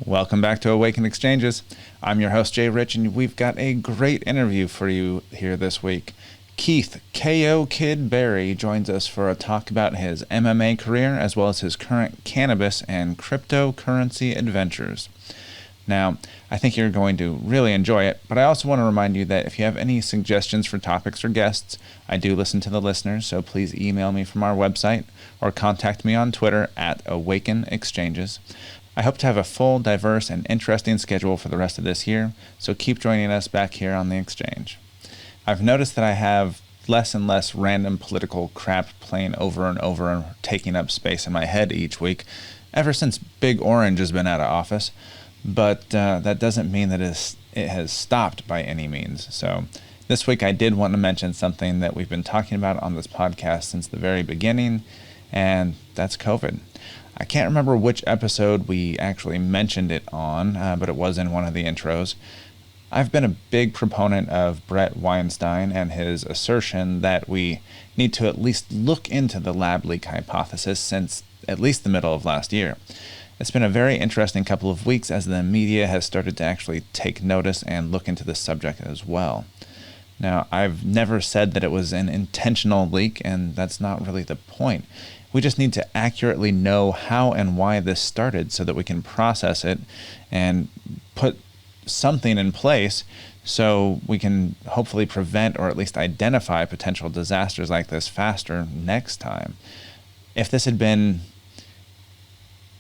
Welcome back to Awakened Exchanges. I'm your host, Jay Rich, and we've got a great interview for you here this week. Keith K.O. Kid Berry joins us for a talk about his MMA career as well as his current cannabis and cryptocurrency adventures. Now, I think you're going to really enjoy it, but I also want to remind you that if you have any suggestions for topics or guests, I do listen to the listeners, so please email me from our website or contact me on Twitter at Awaken Exchanges. I hope to have a full, diverse, and interesting schedule for the rest of this year, so keep joining us back here on the Exchange. I've noticed that I have less and less random political crap playing over and over and taking up space in my head each week, ever since Big Orange has been out of office, but that doesn't mean that it has stopped by any means. So this week I did want to mention something that we've been talking about on this podcast since the very beginning, and that's COVID. I can't remember which episode we actually mentioned it on, but it was in one of the intros. I've been a big proponent of Bret Weinstein and his assertion that we need to at least look into the lab leak hypothesis since at least the middle of last year. It's been a very interesting couple of weeks as the media has started to actually take notice and look into the subject as well. Now, I've never said that it was an intentional leak, and that's not really the point. We just need to accurately know how and why this started so that we can process it and put something in place so we can hopefully prevent or at least identify potential disasters like this faster next time. If this had been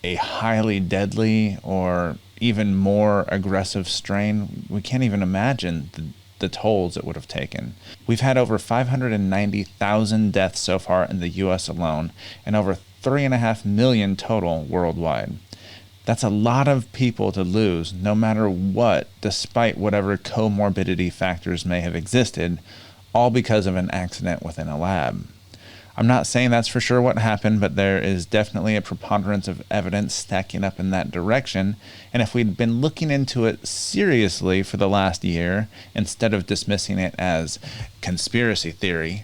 a highly deadly or even more aggressive strain, we can't even imagine the tolls it would have taken. We've had over 590,000 deaths so far in the U.S. alone, and over 3.5 million total worldwide. That's a lot of people to lose, no matter what, despite whatever comorbidity factors may have existed, all because of an accident within a lab. I'm not saying that's for sure what happened, but there is definitely a preponderance of evidence stacking up in that direction, and if we'd been looking into it seriously for the last year, instead of dismissing it as conspiracy theory,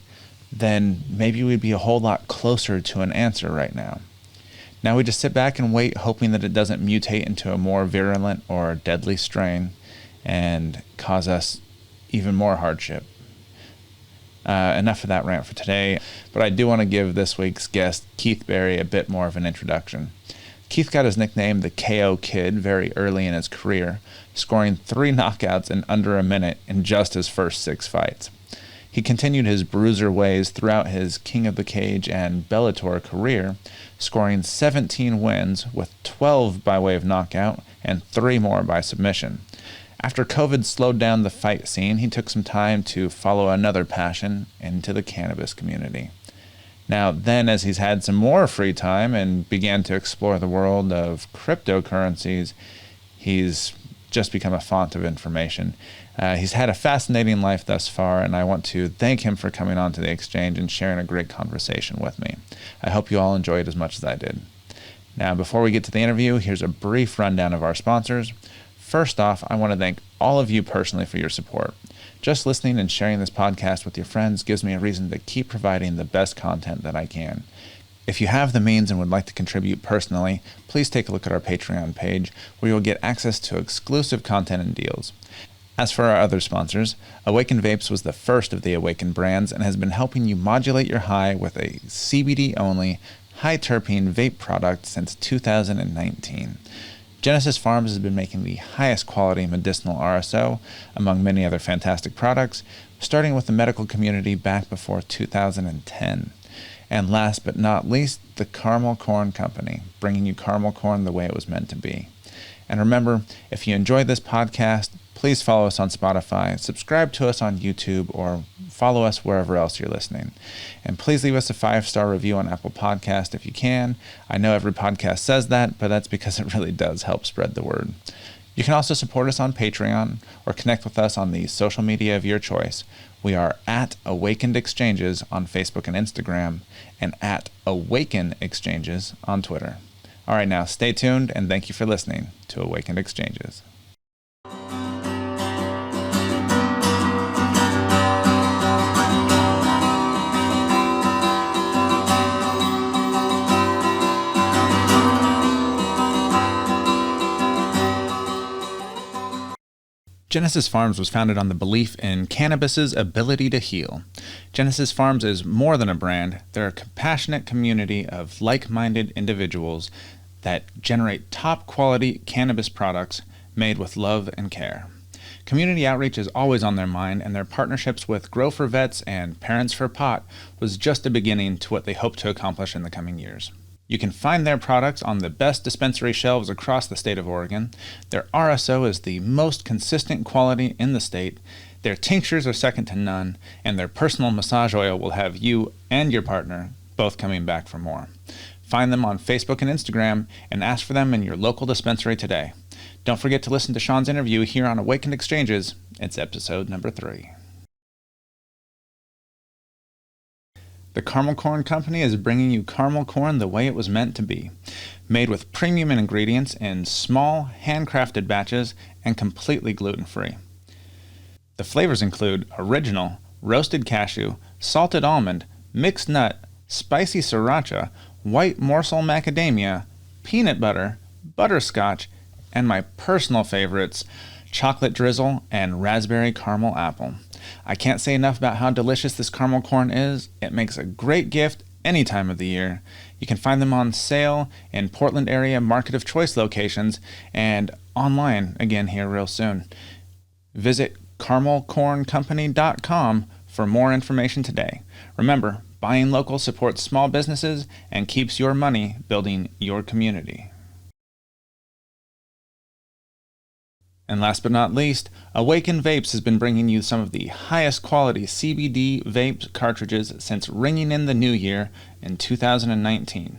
then maybe we'd be a whole lot closer to an answer right now. Now we just sit back and wait, hoping that it doesn't mutate into a more virulent or deadly strain and cause us even more hardship. Enough of that rant for today, but I do want to give this week's guest, Keith Berry, a bit more of an introduction. Keith got his nickname the KO Kid very early in his career, scoring 3 knockouts in under a minute in just his first 6 fights. He continued his bruiser ways throughout his King of the Cage and Bellator career, scoring 17 wins with 12 by way of knockout and 3 more by submission. After COVID slowed down the fight scene, he took some time to follow another passion into the cannabis community. Now, then, as he's had some more free time and began to explore the world of cryptocurrencies, he's just become a font of information. He's had a fascinating life thus far, and I want to thank him for coming on to the Exchange and sharing a great conversation with me. I hope you all enjoyed as much as I did. Now, before we get to the interview, here's a brief rundown of our sponsors. First off, I want to thank all of you personally for your support. Just listening and sharing this podcast with your friends gives me a reason to keep providing the best content that I can. If you have the means and would like to contribute personally, please take a look at our Patreon page, where you'll get access to exclusive content and deals. As for our other sponsors, Awakened Vapes was the first of the Awakened brands and has been helping you modulate your high with a CBD-only, high-terpene vape product since 2019. Genesis Pharms has been making the highest quality medicinal RSO, among many other fantastic products, starting with the medical community back before 2010. And last but not least, the Caramel Corn Company, bringing you caramel corn the way it was meant to be. And remember, if you enjoyed this podcast, please follow us on Spotify, subscribe to us on YouTube, or follow us wherever else you're listening. And please leave us a 5-star review on Apple Podcast if you can. I know every podcast says that, but that's because it really does help spread the word. You can also support us on Patreon or connect with us on the social media of your choice. We are at Awakened Exchanges on Facebook and Instagram, and at Awaken Exchanges on Twitter. All right, now stay tuned, and thank you for listening to Awakened Exchanges. Genesis Pharms was founded on the belief in cannabis's ability to heal. Genesis Pharms is more than a brand. They're a compassionate community of like-minded individuals that generate top-quality cannabis products made with love and care. Community outreach is always on their mind, and their partnerships with Grow for Vets and Parents for Pot was just a beginning to what they hope to accomplish in the coming years. You can find their products on the best dispensary shelves across the state of Oregon. Their RSO is the most consistent quality in the state. Their tinctures are second to none, and their personal massage oil will have you and your partner both coming back for more. Find them on Facebook and Instagram and ask for them in your local dispensary today. Don't forget to listen to Sean's interview here on Awakened Exchanges. It's episode number 3. The Caramel Corn Company is bringing you caramel corn the way it was meant to be, made with premium ingredients in small, handcrafted batches and completely gluten-free. The flavors include original, roasted cashew, salted almond, mixed nut, spicy sriracha, white morsel macadamia, peanut butter, butterscotch, and my personal favorites, chocolate drizzle and raspberry caramel apple. I can't say enough about how delicious this caramel corn is. It makes a great gift any time of the year. You can find them on sale in Portland area Market of Choice locations and online again here real soon. Visit caramelcorncompany.com for more information today. Remember, buying local supports small businesses and keeps your money building your community. And last but not least, Awakened Vapes has been bringing you some of the highest quality CBD vape cartridges since ringing in the new year in 2019.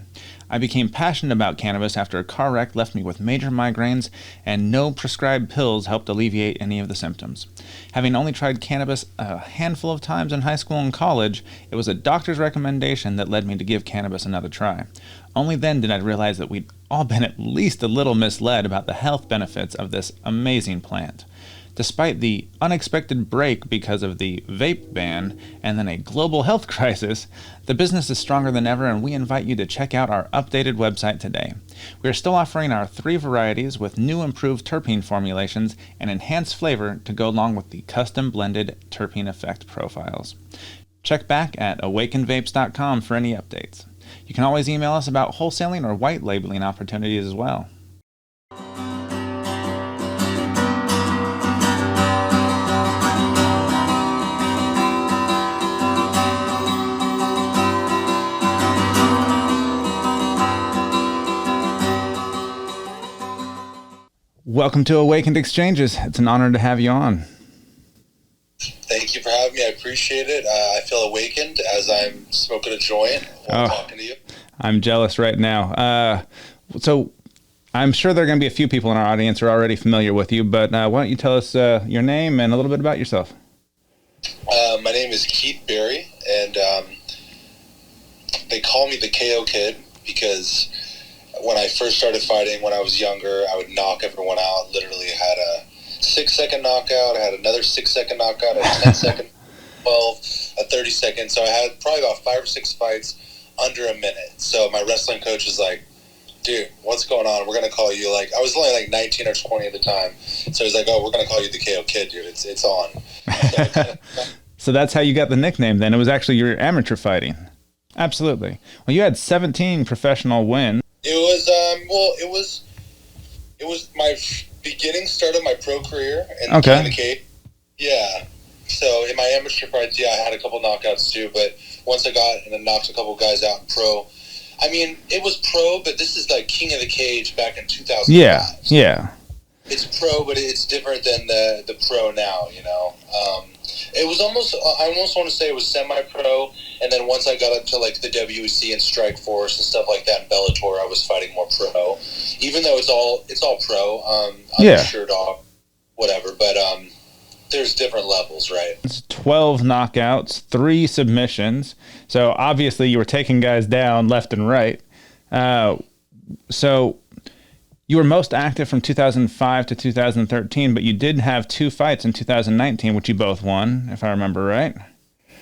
I became passionate about cannabis after a car wreck left me with major migraines, and no prescribed pills helped alleviate any of the symptoms. Having only tried cannabis a handful of times in high school and college, it was a doctor's recommendation that led me to give cannabis another try. Only then did I realize that we'd all been at least a little misled about the health benefits of this amazing plant. Despite the unexpected break because of the vape ban and then a global health crisis, the business is stronger than ever, and we invite you to check out our updated website today. We are still offering our 3 varieties with new improved terpene formulations and enhanced flavor to go along with the custom blended terpene effect profiles. Check back at awakenedvapes.com for any updates. You can always email us about wholesaling or white labeling opportunities as well. Welcome to Awakened Exchanges. It's an honor to have you on. Thank you for having me. I appreciate it. I feel awakened as I'm smoking a joint while talking to you. I'm jealous right now. So I'm sure there are going to be a few people in our audience who are already familiar with you, but why don't you tell us your name and a little bit about yourself? My name is Keith Berry, and they call me the KO Kid because when I first started fighting when I was younger, I would knock everyone out. Literally had a 6-second knockout, I had another 6-second knockout, a 10-second, 12, a 30-second. So I had probably about 5 or 6 fights under a minute. So my wrestling coach was like, dude, what's going on? We're going to call you, like, I was only like 19 or 20 at the time. So he's like, oh, we're going to call you the KO Kid, dude. It's on. So, so that's how you got the nickname then. It was actually your amateur fighting. Absolutely. Well, you had 17 professional wins. It was my beginning start of my pro career in the cage. Yeah. So in my amateur fights, I had a couple knockouts too, but once I got and then knocked a couple guys out in pro, I mean, it was pro, but this is like King of the Cage back in 2005. Yeah. It's pro, but it's different than the pro now, you know. It was almost, I almost want to say it was semi-pro, and then once I got up to like the WEC and Strikeforce and stuff like that in Bellator, I was fighting more pro. Even though it's all pro, I'm sure dog, whatever, but there's different levels, right? It's 12 knockouts, 3 submissions. So obviously you were taking guys down left and right. So you were most active from 2005 to 2013, but you did have 2 fights in 2019, which you both won, if I remember right.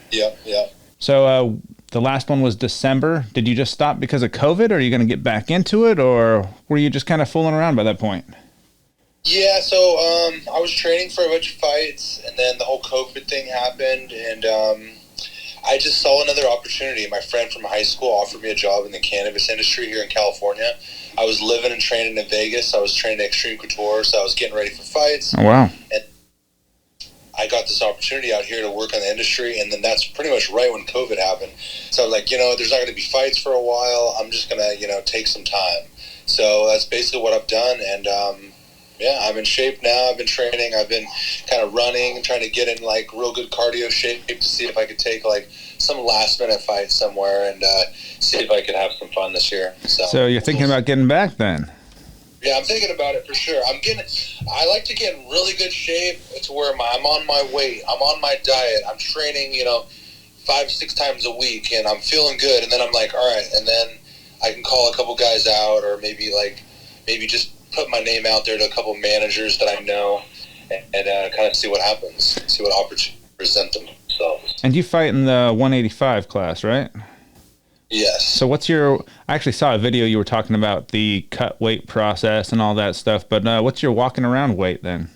Yeah. So the last one was December. Did you just stop because of COVID, or are you going to get back into it, or were you just kind of fooling around by that point? Yeah, so I was training for a bunch of fights, and then the whole COVID thing happened, and I just saw another opportunity. My friend from high school offered me a job in the cannabis industry here in California. I was living and training in Vegas. I was training Extreme Couture, so I was getting ready for fights. Oh, wow. And I got this opportunity out here to work in the industry, and then that's pretty much right when COVID happened. So I was like, there's not going to be fights for a while. I'm just going to, take some time. So that's basically what I've done, and yeah, I'm in shape now. I've been training. I've been kind of running, trying to get in like real good cardio shape to see if I could take like some last minute fight somewhere and see if I could have some fun this year. So you're thinking about getting back then? Yeah, I'm thinking about it for sure. I like to get in really good shape to where I'm on my weight. I'm on my diet. I'm training, 5-6 times a week, and I'm feeling good. And then I'm like, all right, and then I can call a couple guys out, or maybe just put my name out there to a couple managers that I know, and kind of see what happens, see what opportunities present themselves. And you fight in the 185 class, right? Yes. So I actually saw a video you were talking about the cut weight process and all that stuff, but what's your walking around weight then?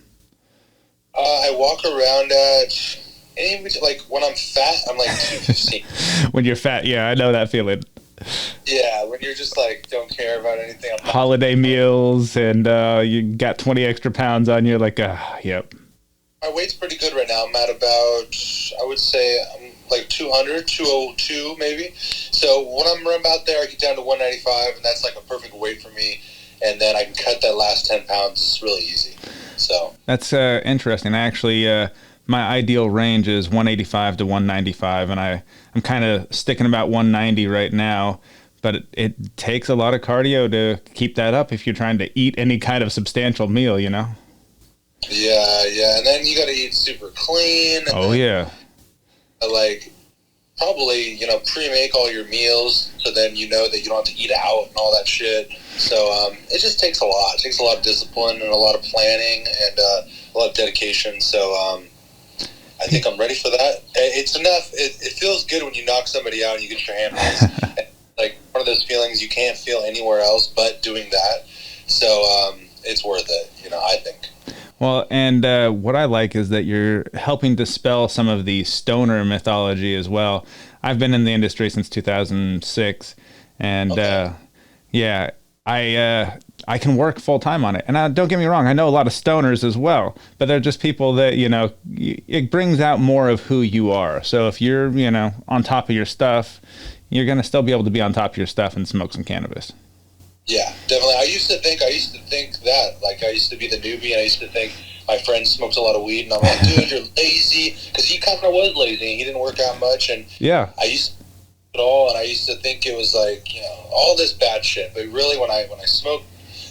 I walk around at, like when I'm fat, I'm like 215. When you're fat, yeah, I know that feeling. Yeah, when you're just like don't care about anything. Holiday meals and you got 20 extra pounds on you, like, yep. My weight's pretty good right now. I'm at about, I would say, I'm like 200, 202 maybe. So when I'm about there, I get down to 195, and that's like a perfect weight for me. And then I can cut that last 10 pounds really easy. So that's interesting. Actually, my ideal range is 185 to 195, and I'm kind of sticking about 190 right now. But it takes a lot of cardio to keep that up if you're trying to eat any kind of substantial meal, Yeah, and then you got to eat super clean. Oh, yeah. Like, probably, pre-make all your meals so then you know that you don't have to eat out and all that shit. So it just takes a lot. It takes a lot of discipline and a lot of planning and a lot of dedication. So I think I'm ready for that. It's enough. It feels good when you knock somebody out and you get your hand raised. Like, one of those feelings you can't feel anywhere else but doing that. So it's worth it, I think. Well, and what I like is that you're helping dispel some of the stoner mythology as well. I've been in the industry since 2006, and okay. Yeah, I can work full time on it. And don't get me wrong, I know a lot of stoners as well, but they're just people that, it brings out more of who you are. So if you're, on top of your stuff, you're going to still be able to be on top of your stuff and smoke some cannabis. Yeah, definitely. I used to think that. Like, I used to be the newbie, and I used to think my friend smoked a lot of weed, and I'm like, dude, you're lazy. Because he kind of was lazy. He didn't work out much, and yeah, I used to do it all, and I used to think it was like, all this bad shit. But really, when I smoked,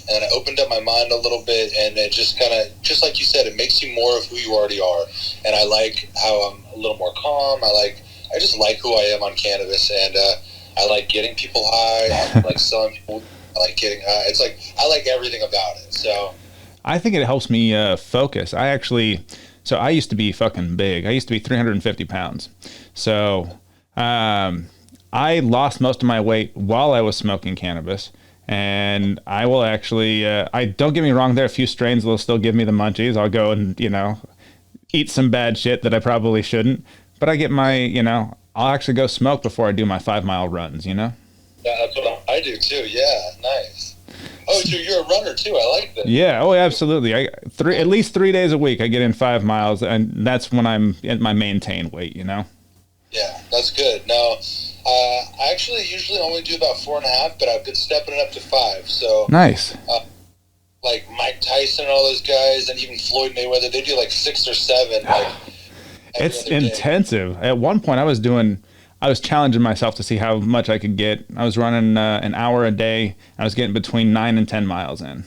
and then I opened up my mind a little bit, and it just kind of, just like you said, it makes you more of who you already are. And I like how I'm a little more calm. I just like who I am on cannabis, and I like getting people high. I like selling people. I like getting high. It's like, I like everything about it. So I think it helps me focus. I used to be fucking big. I used to be 350 pounds. So I lost most of my weight while I was smoking cannabis. And I will actually, don't get me wrong, there are a few strains that will still give me the munchies. I'll go and, eat some bad shit that I probably shouldn't. But I get my, I'll actually go smoke before I do my 5-mile runs, Yeah, that's what I do too. Yeah, nice. Oh, so you're a runner too. I like that. Yeah. Oh, absolutely. At least 3 days a week, I get in 5 miles, and that's when I'm at my maintain weight. Yeah, that's good. Now, I actually usually only do about 4.5, but I've been stepping it up to 5. So nice. Like Mike Tyson and all those guys, and even Floyd Mayweather, they do like 6 or 7. It's intensive. At one point, I was challenging myself to see how much I could get. I was running an hour a day. I was getting between 9 and 10 miles in.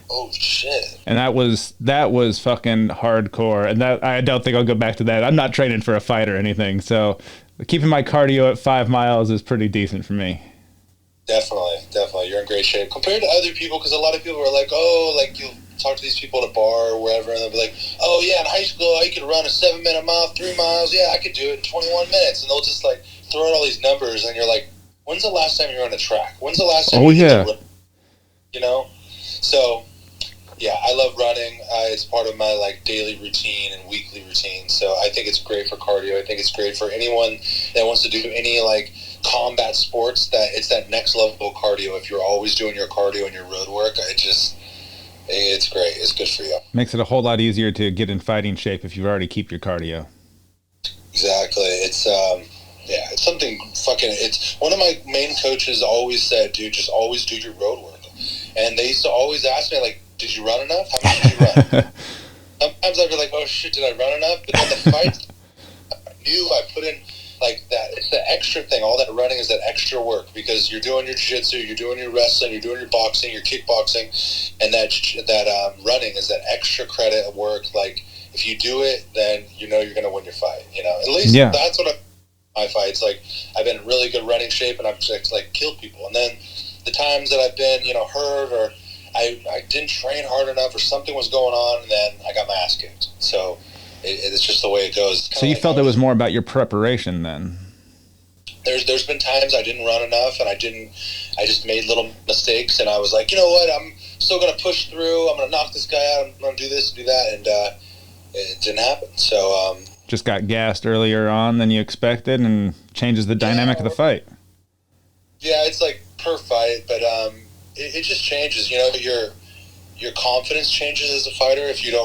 Oh shit! And that was fucking hardcore. And that, I don't think I'll go back to that. I'm not training for a fight or anything, so keeping my cardio at 5 miles is pretty decent for me. Definitely, you're in great shape compared to other people. Because a lot of people are like, oh, like you'll talk to these people at a bar or wherever, and they'll be like, oh yeah, in high school I could run a 7-minute mile, 3 miles. Yeah, I could do it in 21 minutes, and they'll just like throw out all these numbers, and you're like, when's the last time you were on a track? When's the last time? Oh yeah. So yeah, I love running. It's part of my like daily routine and weekly routine. So I think it's great for cardio. I think it's great for anyone that wants to do any like combat sports. That it's that next level cardio. If you're always doing your cardio and your road work, it's great. It's good for you. Makes it a whole lot easier to get in fighting shape if you already keep your cardio. Exactly. It's yeah, it's something fucking. It's one of my main coaches always said, dude, just always do your road work. And they used to always ask me, like, did you run enough? How much did you run? Sometimes I'd be like, oh shit, did I run enough? But then the fight, I knew I put in like that. It's the extra thing. All that running is that extra work because you're doing your jiu-jitsu, you're doing your wrestling, you're doing your boxing, your kickboxing, and that running is that extra credit of work. Like if you do it, then you know you're going to win your fight. You know, at least that's what my fights. Like I've been in really good running shape, and I've just like killed people. And then the times that I've been, you know, hurt or I didn't train hard enough or something was going on, and then I got my ass kicked. So it's just the way it goes. So you felt it was more about your preparation then? There's been times I didn't run enough, and I just made little mistakes, and I was like, you know what, I'm still going to push through. I'm going to knock this guy out. I'm going to do this and do that, and it didn't happen. So just got gassed earlier on than you expected, and changes the dynamic of the fight. Yeah, it's like per fight, but it just changes. You know, your confidence changes as a fighter if you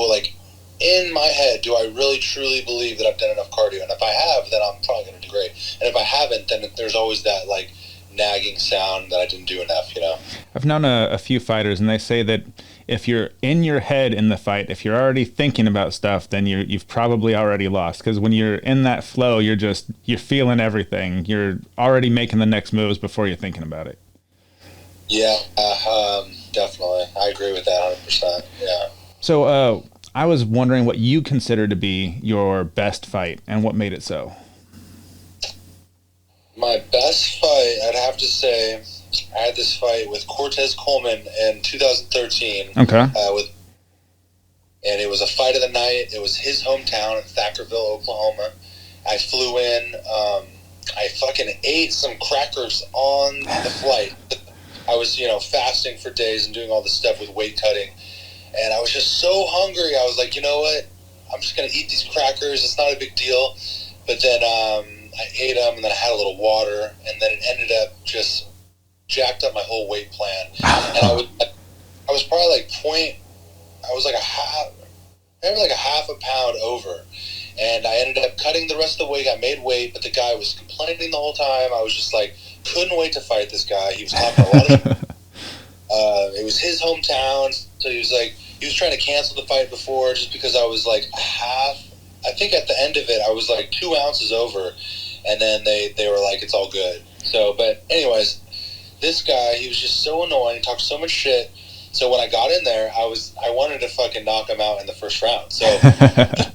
like in my head, do I really truly believe that I've done enough cardio? And if I have, then I'm probably going to do great. And if I haven't, then there's always that like nagging sound that I didn't do enough. You know, I've known a few fighters, and they say that if you're in your head in the fight, if you're already thinking about stuff, then you've probably already lost. Because when you're in that flow, you're feeling everything. You're already making the next moves before you're thinking about it. Yeah, definitely. I agree with that 100%. Yeah. So I was wondering what you consider to be your best fight and what made it so. My best fight, I'd have to say, I had this fight with Cortez Coleman in 2013. Okay. And it was a fight of the night. It was his hometown in Thackerville, Oklahoma. I flew in. I fucking ate some crackers on the flight. I was, fasting for days and doing all this stuff with weight cutting. And I was just so hungry. I was like, you know what? I'm just going to eat these crackers. It's not a big deal. But then I ate them, and then I had a little water. And then it ended up just jacked up my whole weight plan. And I was probably like a half a pound over. And I ended up cutting the rest of the weight. I made weight, but the guy was complaining the whole time. I was just like, couldn't wait to fight this guy. He was talking a lot of it was his hometown, so he was trying to cancel the fight before just because I was like I think at the end of it I was like 2 ounces over, and then they were like, it's all good. So, but anyways, this guy, he was just so annoying. He talked so much shit. So when I got in there, I wanted to fucking knock him out in the first round. So I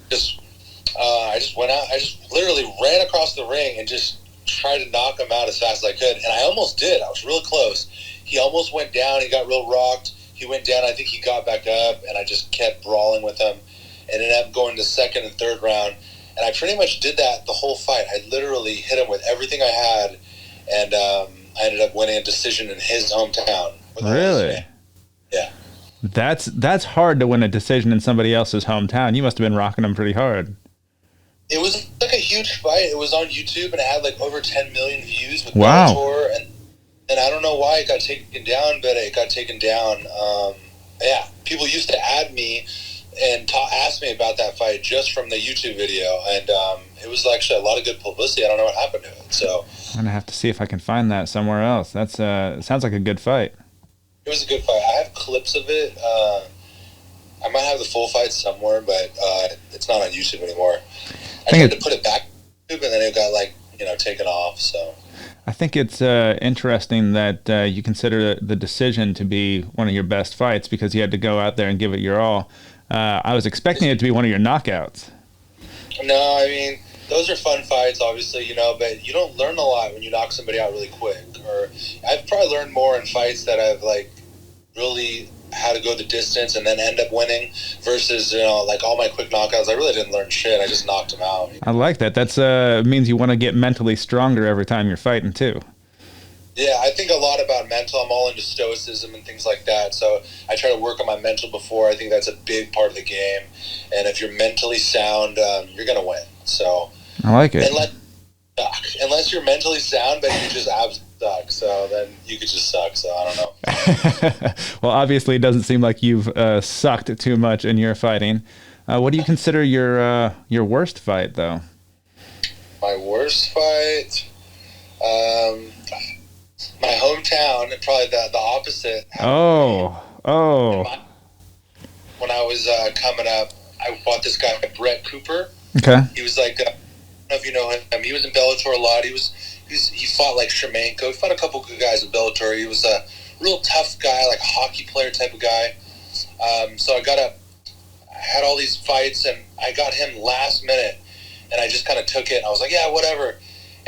just went out. I just literally ran across the ring and just tried to knock him out as fast as I could. And I almost did. I was real close. He almost went down. He got real rocked. He went down. I think he got back up, and I just kept brawling with him. And ended up going to second and third round. And I pretty much did that the whole fight. I literally hit him with everything I had, and I ended up winning a decision in his hometown. Really? Yeah. That's hard to win a decision in somebody else's hometown. You must have been rocking them pretty hard. It was like a huge fight. It was on YouTube, and it had like over 10 million views with wow. Bellator, and I don't know why it got taken down, but it got taken down. Yeah, people used to add me and ask me about that fight just from the YouTube video, and it was actually a lot of good publicity. I don't know what happened to it. So I'm gonna have to see if I can find that somewhere else. That's it sounds like a good fight. It was a good fight. I have clips of it. I might have the full fight somewhere, but it's not on YouTube anymore. I tried to put it back on YouTube, and then it got taken off. So I think it's interesting that you consider the decision to be one of your best fights because you had to go out there and give it your all. I was expecting it to be one of your knockouts. No, I mean, those are fun fights, obviously, but you don't learn a lot when you knock somebody out really quick. Or I've probably learned more in fights that I've really had to go the distance and then end up winning versus all my quick knockouts. I really didn't learn shit. I just knocked them out. I like that. That's means you want to get mentally stronger every time you're fighting too. Yeah, I think a lot about mental. I'm all into stoicism and things like that. So I try to work on my mental before. I think that's a big part of the game. And if you're mentally sound, you're going to win. So I like it. Unless you're mentally sound, but you just absolutely suck. So then you could just suck. So I don't know. Well, obviously, it doesn't seem like you've sucked too much in your fighting. What do you consider your worst fight, though? My worst fight, my hometown, and probably the opposite. Oh. When I was coming up, I fought this guy, Bret Cooper. Okay. He was like, I don't know if you know him. He was in Bellator a lot. He fought like Shlemenko. He fought a couple good guys in Bellator. He was a real tough guy, like a hockey player type of guy. So I had all these fights, and I got him last minute, and I just kind of took it. And I was like, yeah, whatever.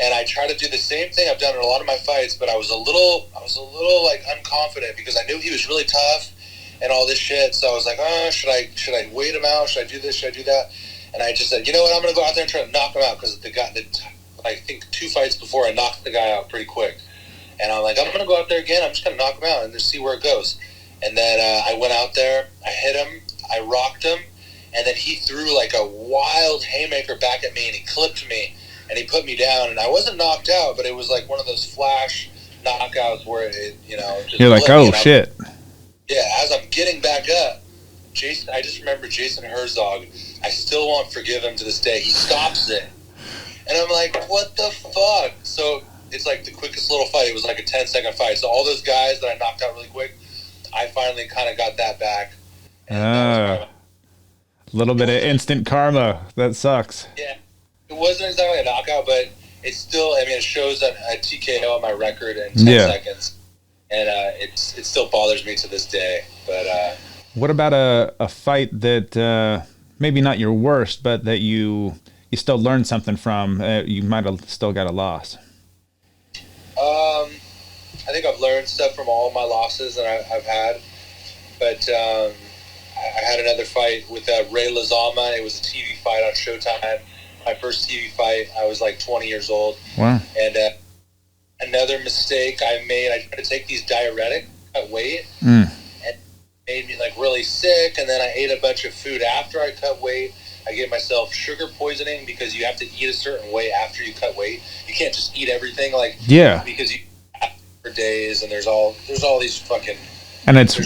And I tried to do the same thing I've done in a lot of my fights, but I was a little like unconfident because I knew he was really tough and all this shit. So I was like, oh, should I wait him out? Should I do this? Should I do that? And I just said, you know what? I'm going to go out there and try to knock him out because I think 2 fights before I knocked the guy out pretty quick. And I'm like, I'm going to go out there again. I'm just going to knock him out and just see where it goes. And then I went out there, I hit him, I rocked him, and then he threw like a wild haymaker back at me, and he clipped me, and he put me down. And I wasn't knocked out, but it was like one of those flash knockouts where it, just you're like, oh shit. Yeah, as I'm getting back up, I just remember Jason Herzog. I still won't forgive him to this day. He stops it. And I'm like, what the fuck? So it's like the quickest little fight. It was like a 10-second fight. So all those guys that I knocked out really quick, I finally kind of got that back. A little bit of instant karma. That sucks. Yeah. It wasn't exactly a knockout, but it's still, it shows a TKO on my record in 10 seconds. And it still bothers me to this day. But what about a fight that maybe not your worst, but that you still learned something from? You might have still got a loss. I think I've learned stuff from all my losses that I've had. But I had another fight with Ray Lazama. It was a TV fight on Showtime. My first TV fight, I was like 20 years old. Wow. And another mistake I made, I tried to take these diuretics, cut weight, and it made me like really sick. And then I ate a bunch of food after I cut weight. I gave myself sugar poisoning because you have to eat a certain way after you cut weight. You can't just eat everything because you for days, and there's all these fucking, and it's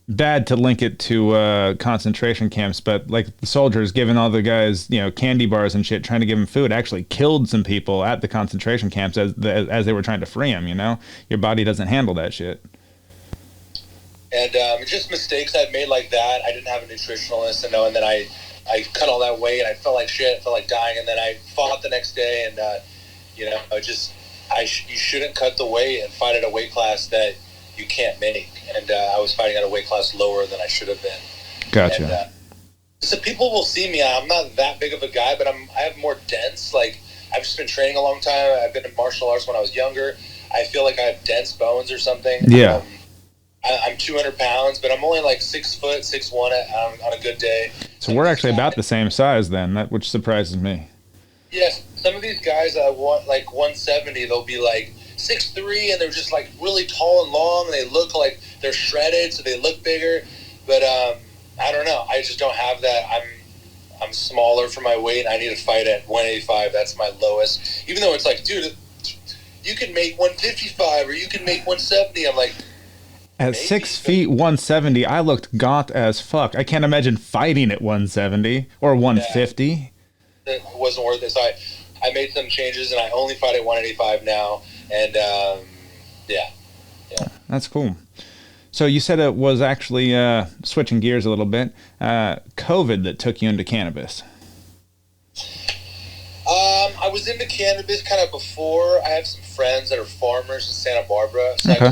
bad to link it to concentration camps, but like the soldiers giving all the guys candy bars and shit, trying to give them food, actually killed some people at the concentration camps as they were trying to free them. Your body doesn't handle that shit. And just mistakes I've made like that. I didn't have a nutritionalist, and then I cut all that weight. I felt like shit. I felt like dying, and then I fought the next day, and you shouldn't cut the weight and fight at a weight class that you can't make. And I was fighting at a weight class lower than I should have been. Gotcha. And, so people will see me. I'm not that big of a guy, but I have more dense. Like, I've just been training a long time. I've been in martial arts when I was younger. I feel like I have dense bones or something. Yeah. I'm 200 pounds, but I'm only like 6 foot, 6'1" on a good day. So we're actually about the same size then, which surprises me. Yes, some of these guys want like 170. They'll be like 6'3", and they're just like really tall and long, and they look like they're shredded, so they look bigger. But I don't know. I just don't have that. I'm smaller for my weight. I need to fight at 185. That's my lowest. Even though it's like, dude, you can make 155 or you can make 170. I'm like, at maybe. 6 feet 170, I looked gaunt as fuck. I can't imagine fighting at 170 or 150. Yeah, it wasn't worth it. So I made some changes, and I only fight at 185 now. And yeah. That's cool. So you said it was actually switching gears a little bit. COVID that took you into cannabis. I was into cannabis kind of before. I have some friends that are farmers in Santa Barbara. So okay.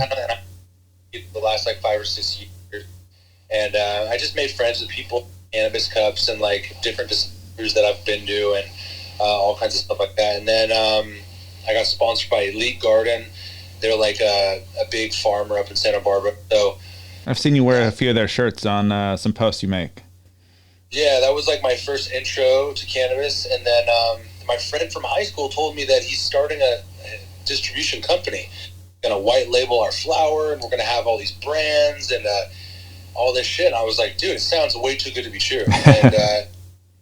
The last like 5 or 6 years, and I just made friends with people, cannabis cups, and like different distributors that I've been to, and all kinds of stuff like that. And then I got sponsored by Elite Garden. They're like a big farmer up in Santa Barbara. So I've seen you wear a few of their shirts on some posts you make. Yeah, that was like my first intro to cannabis. And then my friend from high school told me that he's starting a distribution company. going to white label our flower, and we're going to have all these brands and all this shit. And I was like, dude, it sounds way too good to be true. And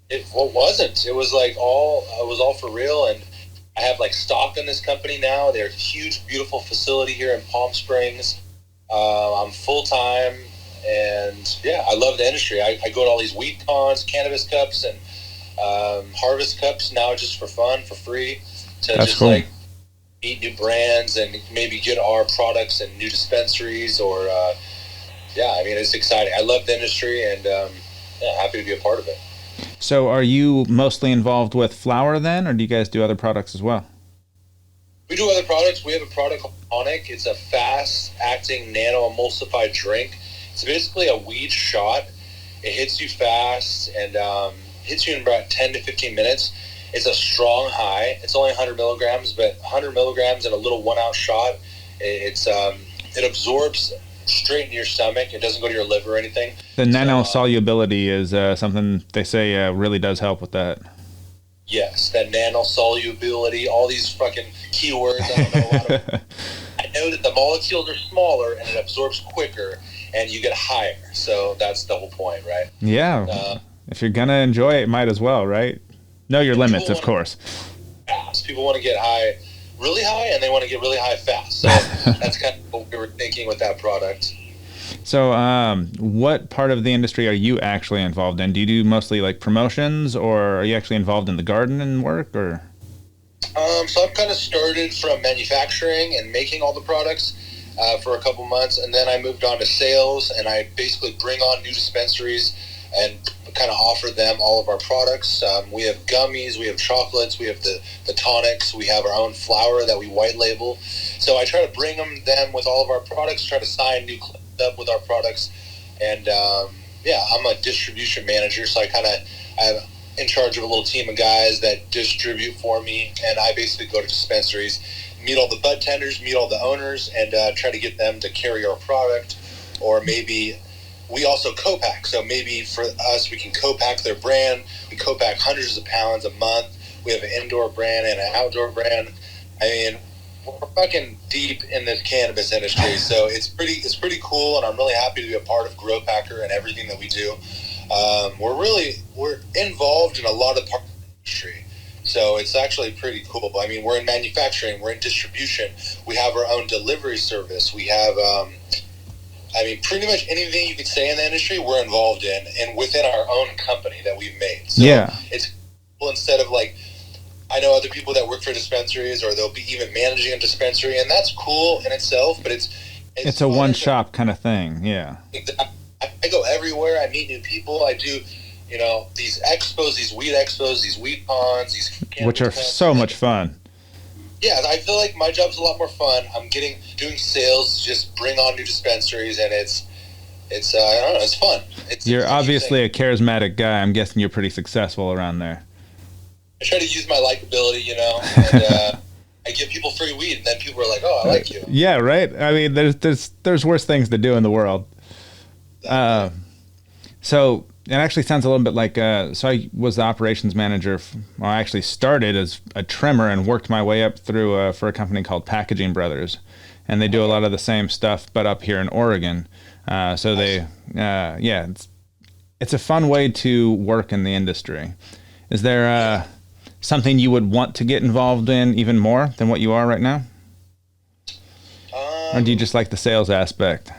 it wasn't. It was like all for real. And I have like stock in this company now. They're a huge, beautiful facility here in Palm Springs. I'm full-time, and yeah, I love the industry. I go to all these weed cons, cannabis cups, and harvest cups now just for fun, for free, to That's just cool. like meet new brands and maybe get our products in new dispensaries or yeah, I mean, it's exciting. I love the industry, and yeah, happy to be a part of it. So are you mostly involved with flower then, or do you guys do other products as well? We do other products. We have a product called Tonic. It's a fast-acting nano-emulsified drink. It's basically a weed shot. It hits you fast and hits you in about 10 to 15 minutes. It's a strong high. It's only 100 milligrams, but 100 milligrams in a little 1 ounce shot. It absorbs straight into your stomach. It doesn't go to your liver or anything. The nano solubility is something they say really does help with that. Yes, that nano solubility, all these fucking keywords. I don't know a lot of. I know that the molecules are smaller and it absorbs quicker, and you get higher. So that's the whole point, right? Yeah. If you're gonna enjoy it, might as well, right? Know your limits, of course. Fast. People want to get high, really high, and they want to get really high fast. So that's kind of what we were thinking with that product. So, what part of the industry are you actually involved in? Do you do mostly like promotions, or are you actually involved in the garden and work, or? So I've kind of started from manufacturing and making all the products for a couple months, and then I moved on to sales, and I basically bring on new dispensaries and kind of offer them all of our products. We have gummies, we have chocolates, we have the tonics, we have our own flour that we white label. So I try to bring them with all of our products, try to sign new clients up with our products, and yeah, I'm a distribution manager, so I'm in charge of a little team of guys that distribute for me, and I basically go to dispensaries, meet all the bud tenders, meet all the owners, and try to get them to carry our product. Or maybe we also co-pack, so maybe for us we can co-pack their brand. We co-pack hundreds of pounds a month. We have an indoor brand and an outdoor brand. I mean, we're fucking deep in this cannabis industry, so it's pretty cool, and I'm really happy to be a part of Grow Packer and everything that we do. We're involved in a lot of parts of the industry, so it's actually pretty cool. I mean, we're in manufacturing, we're in distribution, we have our own delivery service, we have I mean, pretty much anything you could say in the industry we're involved in, and within our own company that we've made. So yeah, it's cool. Instead of like, I know other people that work for dispensaries, or they'll be even managing a dispensary, and that's cool in itself, but it's a one-shop kind of thing, yeah. I go everywhere, I meet new people, I do, these expos, these weed cons, these which are so much fun. Yeah, I feel like my job's a lot more fun. I'm doing sales, just bring on new dispensaries, and it's I don't know, it's fun. You're obviously a charismatic guy. I'm guessing you're pretty successful around there. I try to use my likability, and I give people free weed, and then people are like, "Oh, I like you." Yeah, right. I mean, there's worse things to do in the world. So it actually sounds a little bit like. So I was the operations manager. I actually started as a trimmer and worked my way up through for a company called Packaging Brothers, and they do a lot of the same stuff, but up here in Oregon. So they, yeah, it's a fun way to work in the industry. Is there something you would want to get involved in even more than what you are right now? Or do you just like the sales aspect?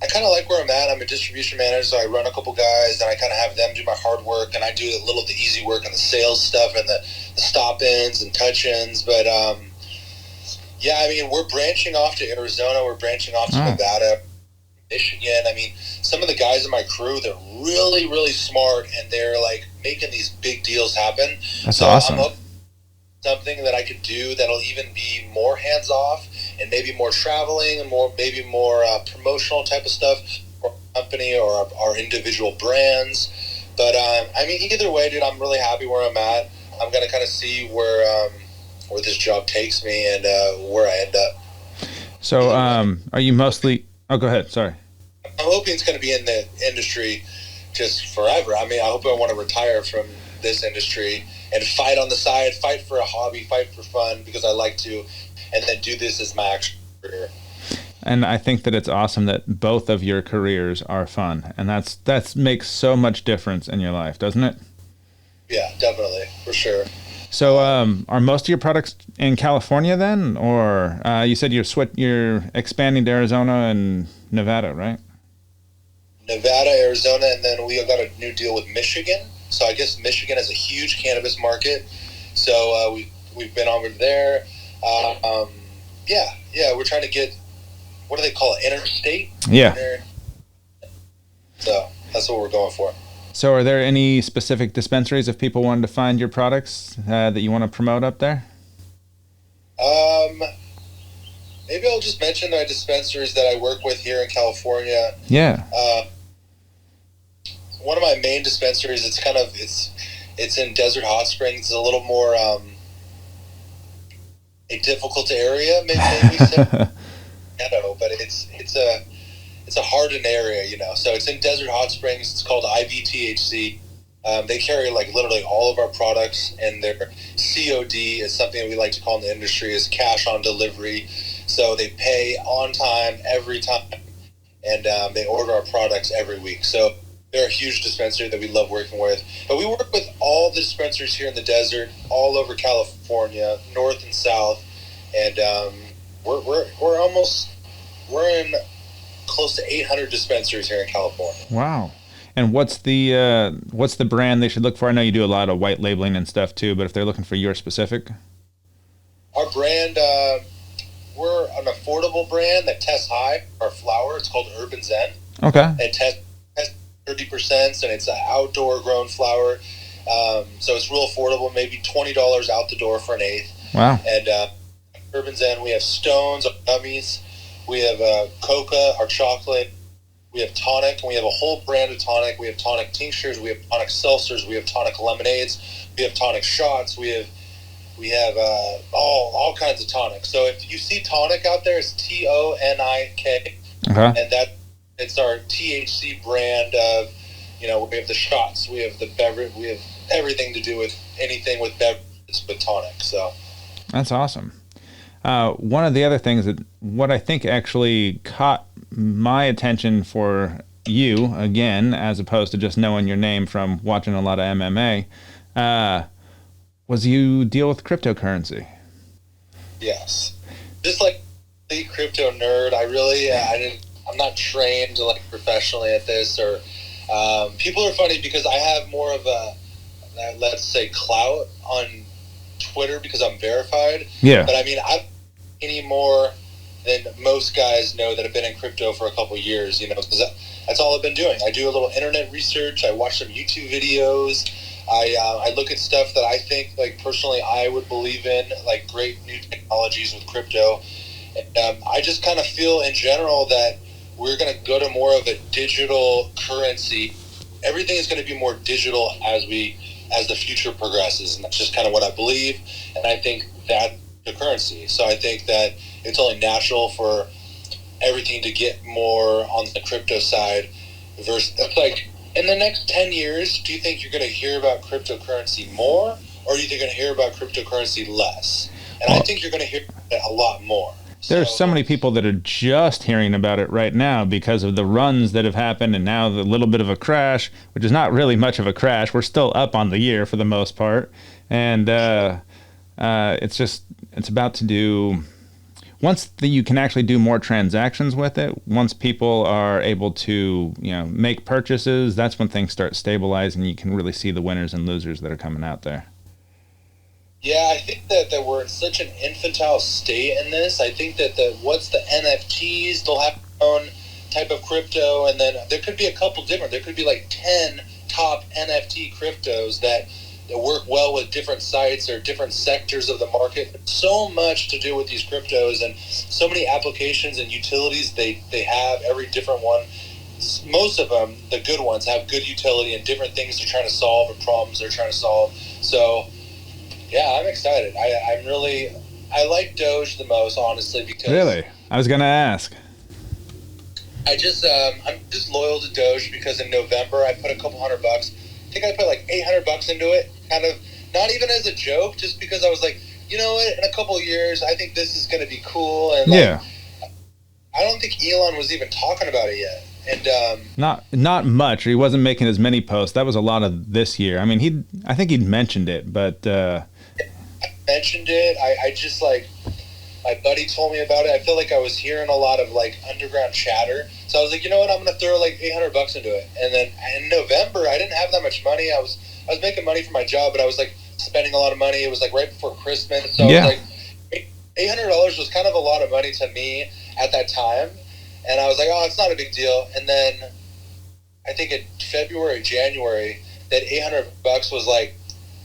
I kind of like where I'm at. I'm a distribution manager, so I run a couple guys, and I kind of have them do my hard work, and I do a little of the easy work and the sales stuff and the stop-ins and touch-ins. But, yeah, I mean, we're branching off to Arizona. We're branching off to Nevada, Michigan. I mean, some of the guys in my crew, they're really, really smart, and they're, like, making these big deals happen. That's awesome. I'm hoping something that I could do that'll even be more hands-off and maybe more traveling and maybe more promotional type of stuff for our company or our individual brands. But, I mean, either way, dude, I'm really happy where I'm at. I'm going to kind of see where this job takes me and where I end up. So are you mostly... Oh, go ahead. Sorry. I'm hoping it's going to be in the industry just forever. I mean, I hope I want to retire from this industry and fight on the side, fight for a hobby, fight for fun, because I like to, and then do this as my actual career. And I think that it's awesome that both of your careers are fun, and that makes so much difference in your life, doesn't it? Yeah, definitely, for sure. So, are most of your products in California then, or you said you're expanding to Arizona and Nevada, right? Nevada, Arizona, and then we got a new deal with Michigan. So I guess Michigan has a huge cannabis market. So we've been over there. We're trying to get, what do they call it, interstate? Yeah. So that's what we're going for. So are there any specific dispensaries if people wanted to find your products that you want to promote up there? Maybe I'll just mention my dispensaries that I work with here in California. Yeah. One of my main dispensaries, it's in Desert Hot Springs. It's a little more a difficult area, maybe say. But it's a hardened area, So it's in Desert Hot Springs. It's called IVTHC. They carry like literally all of our products, and their COD is something that we like to call in the industry is cash on delivery. So they pay on time every time, and they order our products every week. So they're a huge dispensary that we love working with. But we work with all the dispensaries here in the desert, all over California, north and south, and we're in close to 800 dispensaries here in California. Wow. And what's the brand they should look for? I know you do a lot of white labeling and stuff too, but if they're looking for your specific, our brand, we're an affordable brand that tests high. Our flower, it's called Urban Zen. Okay. It tests 30%, and it's an outdoor grown flower. So it's real affordable, maybe $20 out the door for an eighth. Wow. And Urban Zen, we have stones, our gummies, we have coca, our chocolate, we have tonic, and we have a whole brand of tonic. We have tonic tinctures, we have tonic seltzers, we have tonic lemonades, we have tonic shots, we have all kinds of tonic. So if you see tonic out there, it's TONIK, and it's our THC brand of, we have the shots, we have the beverage, we have everything to do with anything with beverages with tonic. So that's awesome. One of the other things that what I think actually caught my attention for you, again, as opposed to just knowing your name from watching a lot of MMA, was you deal with cryptocurrency. Yes. Just like the crypto nerd, I'm not trained like professionally at this, or people are funny because I have more of a, let's say, clout on Twitter because I'm verified. Yeah. But I mean, I'm any more than most guys know that have been in crypto for a couple of years, because that's all I've been doing. I do a little internet research. I watch some YouTube videos. I look at stuff that I think, like, personally, I would believe in, like great new technologies with crypto. And I just kind of feel in general that we're going to go to more of a digital currency. Everything is going to be more digital as the future progresses, and that's just kind of what I believe. And I think that the currency. So I think that it's only natural for everything to get more on the crypto side versus, like, in the next 10 years, do you think you're going to hear about cryptocurrency more, or do you think you're going to hear about cryptocurrency less? And I think you're going to hear it a lot more. There's so many people that are just hearing about it right now because of the runs that have happened, and now the little bit of a crash, which is not really much of a crash. We're still up on the year for the most part. And it's about to do, once you can actually do more transactions with it, once people are able to, make purchases, that's when things start stabilizing. You can really see the winners and losers that are coming out there. Yeah, I think that we're in such an infantile state in this. I think that what's the NFTs, they'll have their own type of crypto, and then there could be a couple different. There could be like 10 top NFT cryptos that work well with different sites or different sectors of the market. So much to do with these cryptos, and so many applications and utilities they have, every different one. Most of them, the good ones, have good utility and different things they're trying to solve and problems they're trying to solve. So yeah, I'm excited. I like Doge the most, honestly, because really, I was gonna ask. I'm just loyal to Doge because in November I put a couple $100. I think I put like $800 into it, kind of not even as a joke, just because I was like, you know what, in a couple of years I think this is going to be cool, and I don't think Elon was even talking about it yet. And not much. He wasn't making as many posts. That was a lot of this year. I mean, I think he'd mentioned it, but I mentioned it. I just like, my buddy told me about it. I feel like I was hearing a lot of like underground chatter. So I was like, you know what? I'm gonna throw like $800 into it. And then in November, I didn't have that much money. I was making money for my job, but I was like spending a lot of money. It was like right before Christmas, so yeah. I was like, $800 was kind of a lot of money to me at that time. And I was like, oh, it's not a big deal. And then I think in February, January, that $800 was like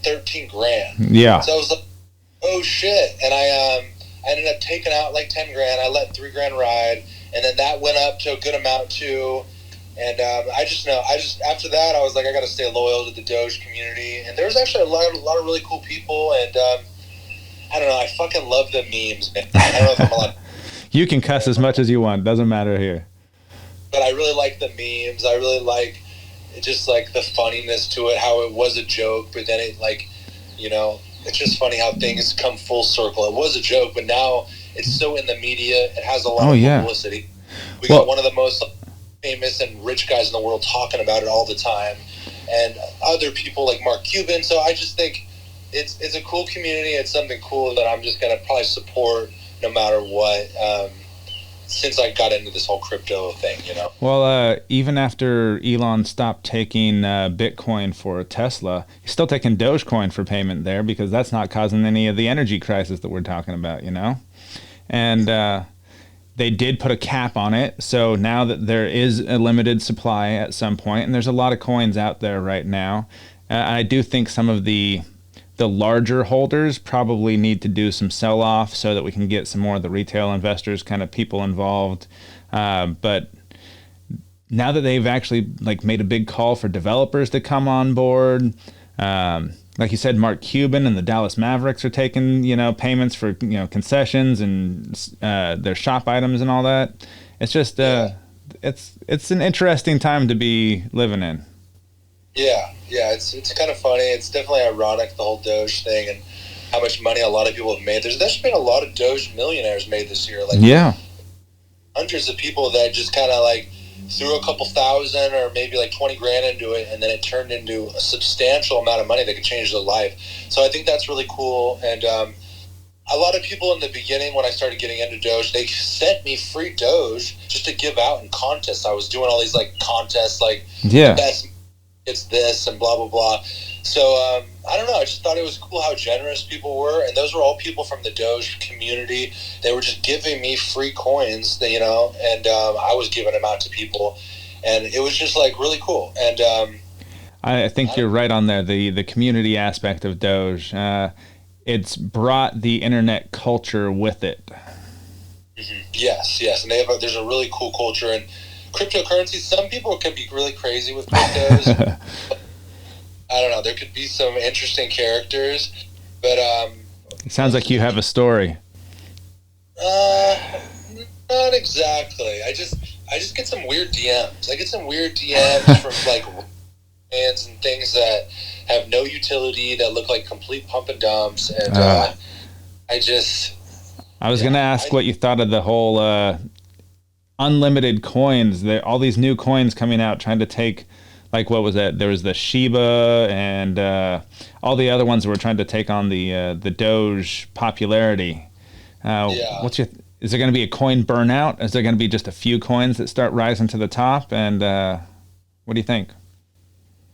13 grand. Yeah. So I was like, oh shit. And I ended up taking out like 10 grand. I let 3 grand ride. And then that went up to a good amount too. And I just after that, I was like, I got to stay loyal to the Doge community. And there was actually a lot of really cool people. And I don't know, I fucking love the memes, man. I don't know if I'm allowed. You can cuss as much as you want. Doesn't matter here. But I really like the memes. I really like just like the funniness to it, how it was a joke, but then it like, you know, it's just funny how things come full circle. It was a joke, but now it's so in the media. It has a lot of publicity. We got one of the most famous and rich guys in the world talking about it all the time, and other people like Mark Cuban. So I just think it's a cool community. It's something cool that I'm just going to probably support no matter what, since I got into this whole crypto thing, you know? Well, even after Elon stopped taking Bitcoin for Tesla, he's still taking Dogecoin for payment there because that's not causing any of the energy crisis that we're talking about, you know? And they did put a cap on it, so now that there is a limited supply at some point, and there's a lot of coins out there right now, I do think some of the larger holders probably need to do some sell-off so that we can get some more of the retail investors, kind of people involved. But now that they've actually like made a big call for developers to come on board, like you said, Mark Cuban and the Dallas Mavericks are taking, you know, payments for, you know, concessions and their shop items and all that. It's just it's an interesting time to be living in. Yeah, it's kind of funny. It's definitely ironic, the whole Doge thing, and how much money a lot of people have made. There's been a lot of Doge millionaires made this year. Like, hundreds of people that just kind of like threw a couple thousand or maybe like 20 grand into it, and then it turned into a substantial amount of money that could change their life. So I think that's really cool. And a lot of people in the beginning, when I started getting into Doge, they sent me free Doge just to give out in contests. I was doing all these like contests, like the best it's this and blah blah blah. So I don't know, I just thought it was cool how generous people were, and those were all people from the Doge community. They were just giving me free coins, you know, and I was giving them out to people, and it was just like really cool. And I think you're right on there, the community aspect of Doge. It's brought the internet culture with it. Mm-hmm. Yes, and there's a really cool culture. And cryptocurrency, some people can be really crazy with cryptos. I don't know, there could be some interesting characters, but it sounds like you have a story. Not exactly. I just get some weird DMs. I get some weird DMs from like fans and things that have no utility, that look like complete pump and dumps, and I was going to ask what you thought of the whole unlimited coins. All these new coins coming out trying to take, like, what was that? There was the Shiba and all the other ones that were trying to take on the Doge popularity. Is there going to be a coin burnout? Is there going to be just a few coins that start rising to the top? And what do you think?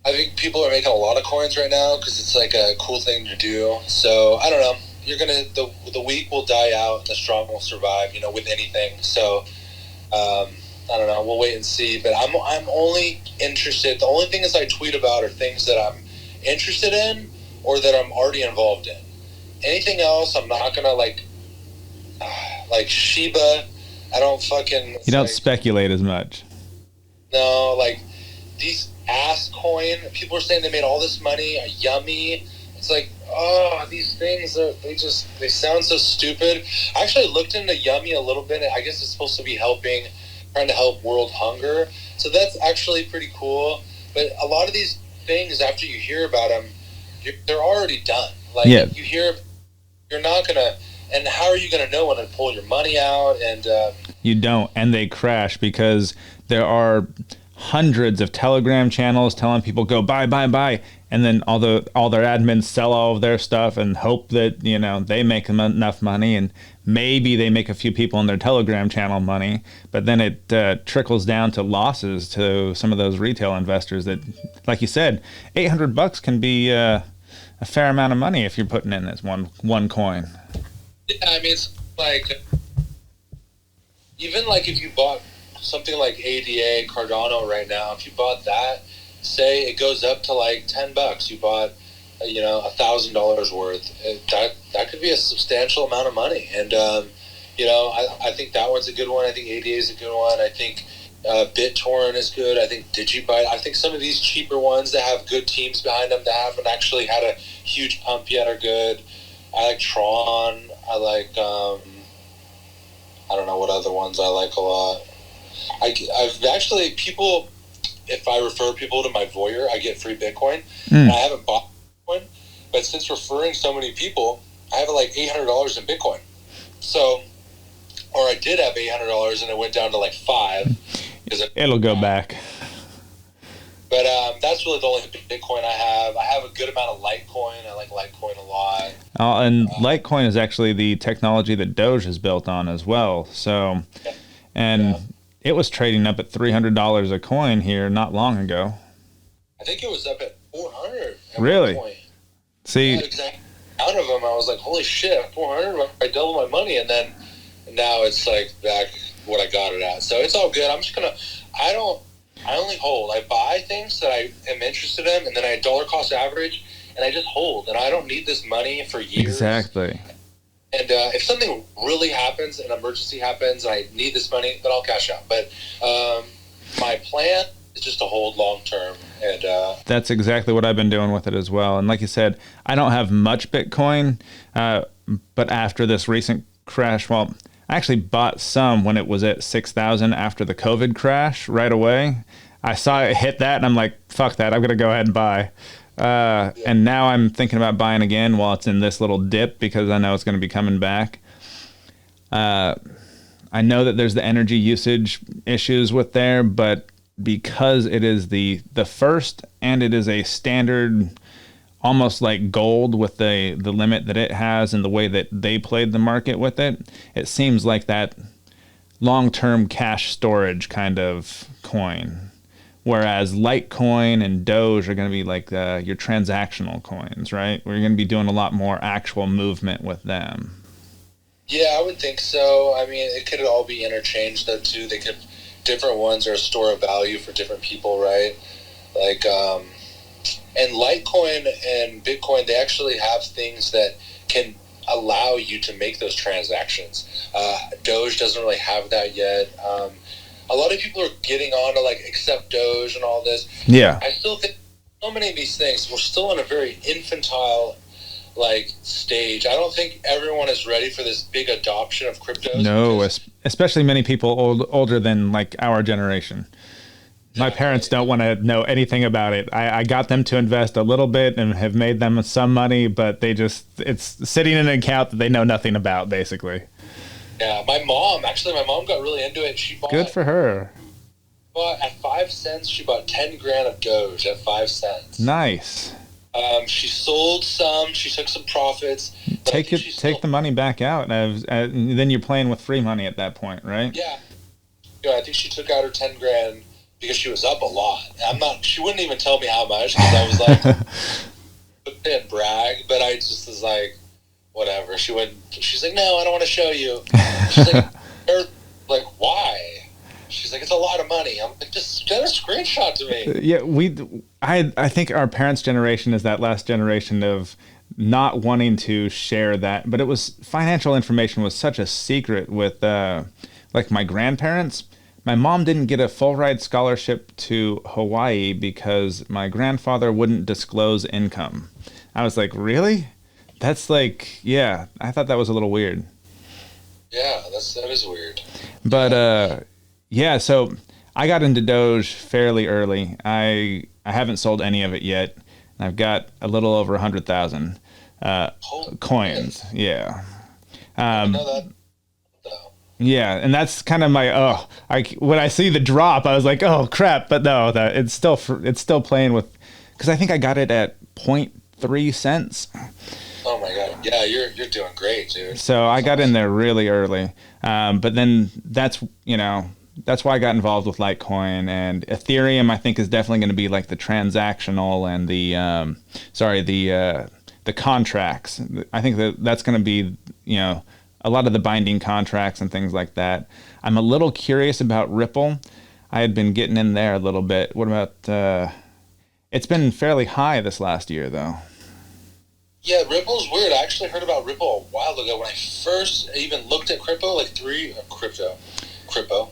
I think people are making a lot of coins right now because it's like a cool thing to do. So I don't know. The weak will die out and the strong will survive, you know, with anything. So I don't know. We'll wait and see. But I'm only interested. The only things I tweet about are things that I'm interested in or that I'm already involved in. Anything else, I'm not gonna like Shiba. I don't fucking. You don't speculate as much. No, like these ass coin. People are saying they made all this money. Yummy. It's like, oh, these things they sound so stupid. I actually looked into Yummy a little bit. I guess it's supposed to be trying to help world hunger. So that's actually pretty cool. But a lot of these things, after you hear about them, they're already done. Like you hear, you're not gonna. And how are you gonna know when to pull your money out? And You don't, and they crash because there are hundreds of Telegram channels telling people go buy, and then all their admins sell all of their stuff and hope that they make enough money, and maybe they make a few people in their Telegram channel money, but then it trickles down to losses to some of those retail investors that, like you said, $800 can be a fair amount of money if you're putting in this one coin. Yeah, I mean, it's like, even like if you bought something like ADA, Cardano right now, if you bought that, say it goes up to like $10, you bought, $1,000 worth, that could be a substantial amount of money. And, I think that one's a good one. I think ADA is a good one. I think BitTorrent is good. I think DigiByte. I think some of these cheaper ones that have good teams behind them that haven't actually had a huge pump yet are good. I like Tron. I like, I don't know what other ones I like a lot. I've actually, people, if I refer people to my Voyeur, I get free Bitcoin. And I haven't bought Bitcoin, but since referring so many people, I have like $800 in Bitcoin. So, or I did have $800 and it went down to like $5. It'll go back. But that's really the only Bitcoin I have. I have a good amount of Litecoin. I like Litecoin a lot. And Litecoin is actually the technology that Doge is built on as well. So, it was trading up at $300 a coin here not long ago. I think it was up at $400. Really? One point. See, exactly. Out of them, I was like, "Holy shit, $400! I doubled my money." And then now it's like back what I got it at. So it's all good. I'm just gonna. I only hold. I buy things that I am interested in, and then I dollar cost average, and I just hold. And I don't need this money for years. Exactly. And if something really happens, an emergency happens, and I need this money, then I'll cash out. But my plan is just to hold long term. And that's exactly what I've been doing with it as well. And like you said, I don't have much Bitcoin, but after this recent crash, well, I actually bought some when it was at 6,000 after the COVID crash right away. I saw it hit that, and I'm like, fuck that, I'm going to go ahead and buy. And now I'm thinking about buying again while it's in this little dip because I know it's going to be coming back. I know that there's the energy usage issues with there, but because it is the first and it is a standard, almost like gold with the limit that it has and the way that they played the market with it, it seems like that long-term cash storage kind of coin. Whereas Litecoin and Doge are going to be like your transactional coins, right? Where you're going to be doing a lot more actual movement with them. Yeah, I would think so. I mean, it could all be interchanged though too. Different ones are a store of value for different people, right? Like, and Litecoin and Bitcoin, they actually have things that can allow you to make those transactions. Doge doesn't really have that yet. A lot of people are getting on to like accept Doge and all this. Yeah. I still think so many of these things, we're still in a very infantile like stage. I don't think everyone is ready for this big adoption of cryptos. No, especially many people older than like our generation. My parents don't want to know anything about it. I got them to invest a little bit and have made them some money, but it's sitting in an account that they know nothing about, basically. Yeah, my mom got really into it. She bought, good for her. At 5 cents, she bought 10 grand of Doge at 5 cents. Nice. She sold some. She took some profits. Take the money back out, and then you're playing with free money at that point, right? Yeah. I think she took out her 10 grand because she was up a lot. She wouldn't even tell me how much because I was like, didn't brag, but I just was like, whatever. She's like, no, I don't want to show you. She's like, why? She's like, it's a lot of money. I'm like, just get a screenshot to me. Yeah, I think our parents' generation is that last generation of not wanting to share that, but it was financial information was such a secret with like my grandparents. My mom didn't get a full ride scholarship to Hawaii because my grandfather wouldn't disclose income. I was like, really? That's like, yeah, I thought that was a little weird. Yeah, that is weird. But yeah, so I got into Doge fairly early. I haven't sold any of it yet. I've got a little over 100,000 coins. Yeah. I know that. Yeah, and that's kind of my when I see the drop, I was like, oh crap, but no, that it's still playing with, because I think I got it at 0.3 cents. Oh my god, yeah, you're doing great, dude. So I got in there really early, but then that's why I got involved with Litecoin and Ethereum. I think is definitely going to be like the transactional and the contracts. I think that's going to be a lot of the binding contracts and things like that. I'm a little curious about Ripple. I had been getting in there a little bit. What about? It's been fairly high this last year, though. Yeah, Ripple's weird. I actually heard about Ripple a while ago when I first even looked at crypto, like crypto,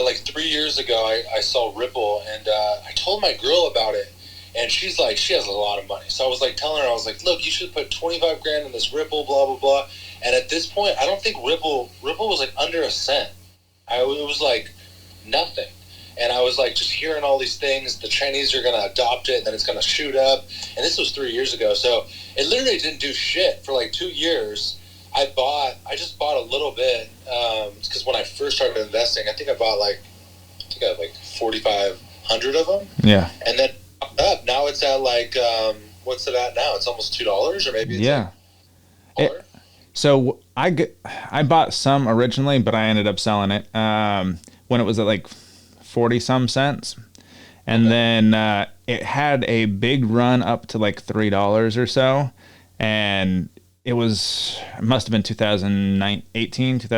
like 3 years ago. I saw Ripple, and I told my girl about it, and she's like, she has a lot of money. So I was like telling her, I was like, look, you should put 25 grand in this Ripple, blah blah blah. And at this point, I don't think Ripple was like under a cent. It was like nothing. And I was like just hearing all these things. The Chinese are going to adopt it, and then it's going to shoot up. And this was 3 years ago. So it literally didn't do shit for like 2 years. I just bought a little bit because when I first started investing, I think I bought like 4,500 of them. Yeah. And then up. Now it's at like, what's it at now? It's almost $2 or maybe it's so I bought some originally, but I ended up selling it when it was at like 40 some cents, and then it had a big run up to like $3 or so, and it must have been 2019, it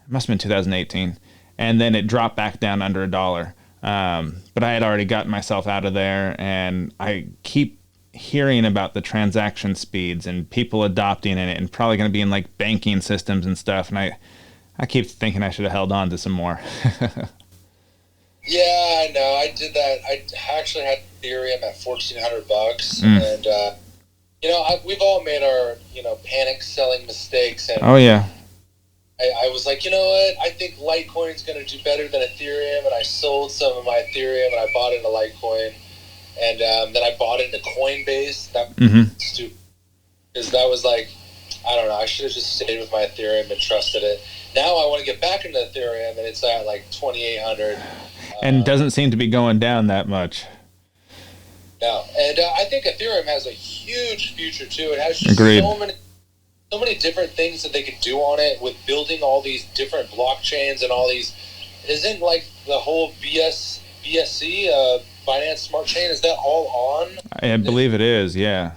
must have been 2018, and then it dropped back down under $1. But I had already gotten myself out of there, and I keep hearing about the transaction speeds and people adopting it and probably going to be in like banking systems and stuff, and I keep thinking I should have held on to some more. Yeah, I know. I did that. I actually had Ethereum at $1,400, and we've all made our panic selling mistakes. And oh yeah, I was like, you know what? I think Litecoin's going to do better than Ethereum, and I sold some of my Ethereum and I bought into Litecoin, and then I bought into Coinbase. That stupid, because that was like, I don't know. I should have just stayed with my Ethereum and trusted it. Now I want to get back into Ethereum, and it's at like 2,800. And doesn't seem to be going down that much. No, and I think Ethereum has a huge future too. It has just so many different things that they could do on it with building all these different blockchains and all these. Isn't like the whole BSC, Binance Smart Chain? Is that all on? I believe it is. Yeah.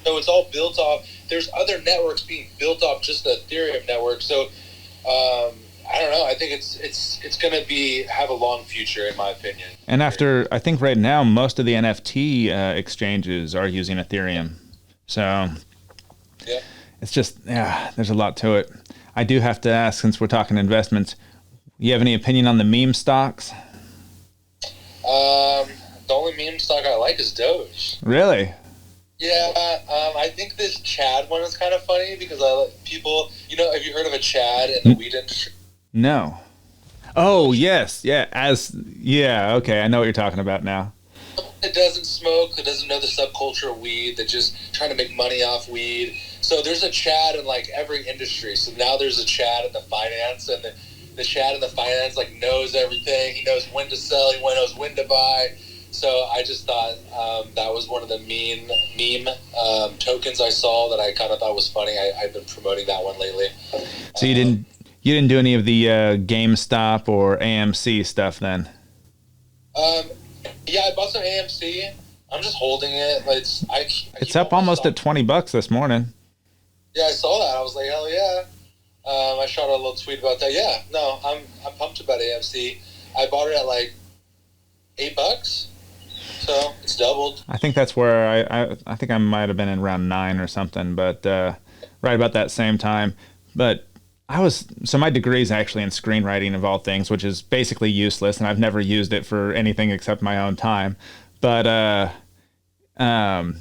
So it's all built off. There's other networks being built off just the Ethereum network. So. I don't know. I think it's going to have a long future, in my opinion. And I think right now, most of the NFT exchanges are using Ethereum. So yeah, it's just, there's a lot to it. I do have to ask, since we're talking investments, you have any opinion on the meme stocks? The only meme stock I like is Doge. Really? Yeah, I think this Chad one is kind of funny because people, have you heard of a Chad in the weed industry? No. Oh, yes. Yeah. Okay. I know what you're talking about now. That doesn't smoke, that doesn't know the subculture of weed, that just trying to make money off weed. So there's a Chad in like every industry. So now there's a Chad in the finance, and the Chad in the finance like knows everything. He knows when to sell, he knows when to buy. So I just thought that was one of the meme tokens I saw that I kind of thought was funny. I've been promoting that one lately. So you didn't do any of the GameStop or AMC stuff then? Yeah, I bought some AMC. I'm just holding it. It's up almost at $20 this morning. Yeah, I saw that. I was like, hell yeah. I shot a little tweet about that. Yeah, no, I'm pumped about AMC. I bought it at like $8. So it's doubled. I think that's where I think I might have been in around 9 or something, but right about that same time. But my degree is actually in screenwriting of all things, which is basically useless, and I've never used it for anything except my own time. But the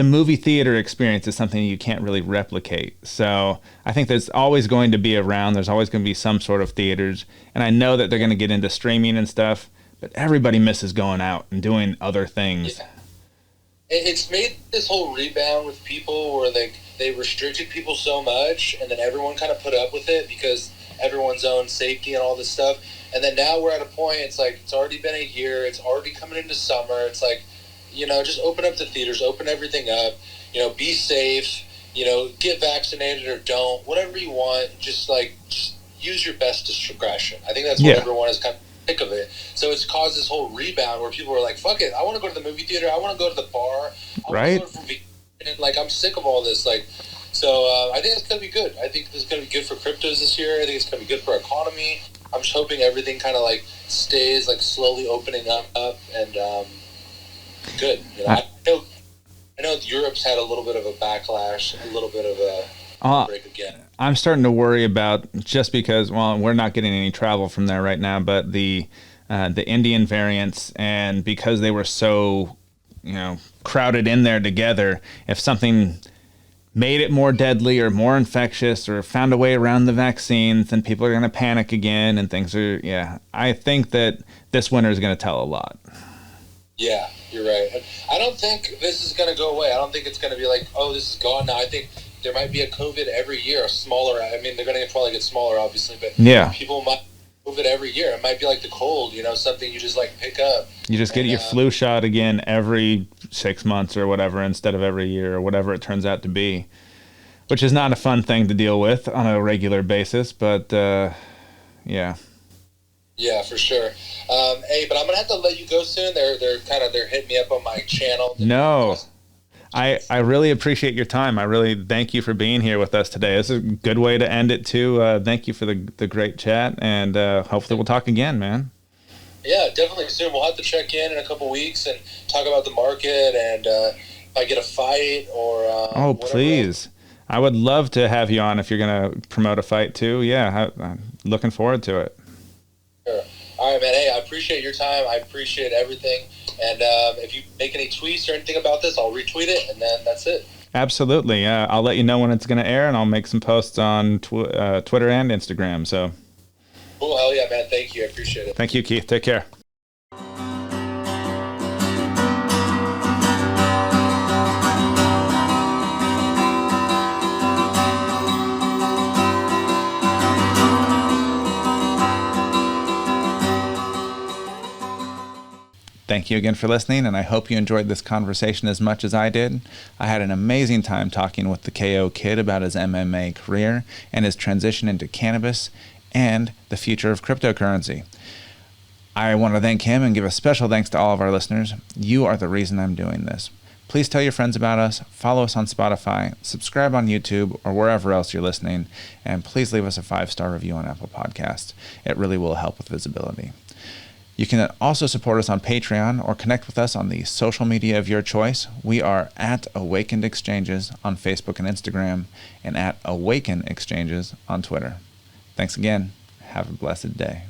movie theater experience is something you can't really replicate. So I think there's always going to be around. There's always going to be some sort of theaters, and I know that they're going to get into streaming and stuff. But everybody misses going out and doing other things. It's made this whole rebound with people where they restricted people so much, and then everyone kind of put up with it because everyone's own safety and all this stuff. And then now we're at a point, it's like, it's already been a year, it's already coming into summer. It's like, just open up the theaters, open everything up, be safe, get vaccinated or don't, whatever you want, just use your best discretion. I think that's what everyone is kind of sick of it. So it's caused this whole rebound where people are like, fuck it, I want to go to the movie theater, I want to go to the bar, I right? want to go to and I'm sick of all this. So I think it's going to be good. I think this is going to be good for cryptos this year. I think it's going to be good for our economy. I'm just hoping everything kind of stays slowly opening up and good. I know Europe's had a little bit of a backlash, a little bit of a break again. I'm starting to worry about, just because, well, we're not getting any travel from there right now, but the Indian variants, and because they were so, crowded in there together, if something made it more deadly or more infectious or found a way around the vaccines, then people are going to panic again, and things are, I think that this winter is going to tell a lot. Yeah, you're right. I don't think this is going to go away. I don't think it's going to be like, oh, this is gone now. I think there might be a COVID every year, a smaller. I mean, they're going to probably get smaller, obviously, but people might move it every year. It might be like the cold, something you just pick up. You just get your flu shot again every 6 months or whatever, instead of every year or whatever it turns out to be, which is not a fun thing to deal with on a regular basis, but yeah. Yeah, for sure. Hey, but I'm gonna have to let you go soon. They're hitting me up on my channel. No, I really appreciate your time. I really thank you for being here with us today. This is a good way to end it too. Thank you for the great chat, and hopefully we'll talk again, man. Yeah, definitely soon. We'll have to check in a couple weeks and talk about the market, and if I get a fight or please. Else. I would love to have you on if you're gonna promote a fight too. Yeah, I'm looking forward to it. Sure. All right, man. Hey, I appreciate your time. I appreciate everything. And if you make any tweets or anything about this, I'll retweet it, and then that's it. Absolutely. I'll let you know when it's going to air, and I'll make some posts on Twitter and Instagram. So. Cool. Hell yeah, man. Thank you. I appreciate it. Thank you, Keith. Take care. Thank you again for listening, and I hope you enjoyed this conversation as much as I did. I had an amazing time talking with the KO Kid about his MMA career and his transition into cannabis and the future of cryptocurrency. I want to thank him and give a special thanks to all of our listeners. You are the reason I'm doing this. Please tell your friends about us, follow us on Spotify, subscribe on YouTube or wherever else you're listening, and please leave us a 5-star review on Apple Podcasts. It really will help with visibility. You can also support us on Patreon or connect with us on the social media of your choice. We are at Awakened Exchanges on Facebook and Instagram, and at Awaken Exchanges on Twitter. Thanks again. Have a blessed day.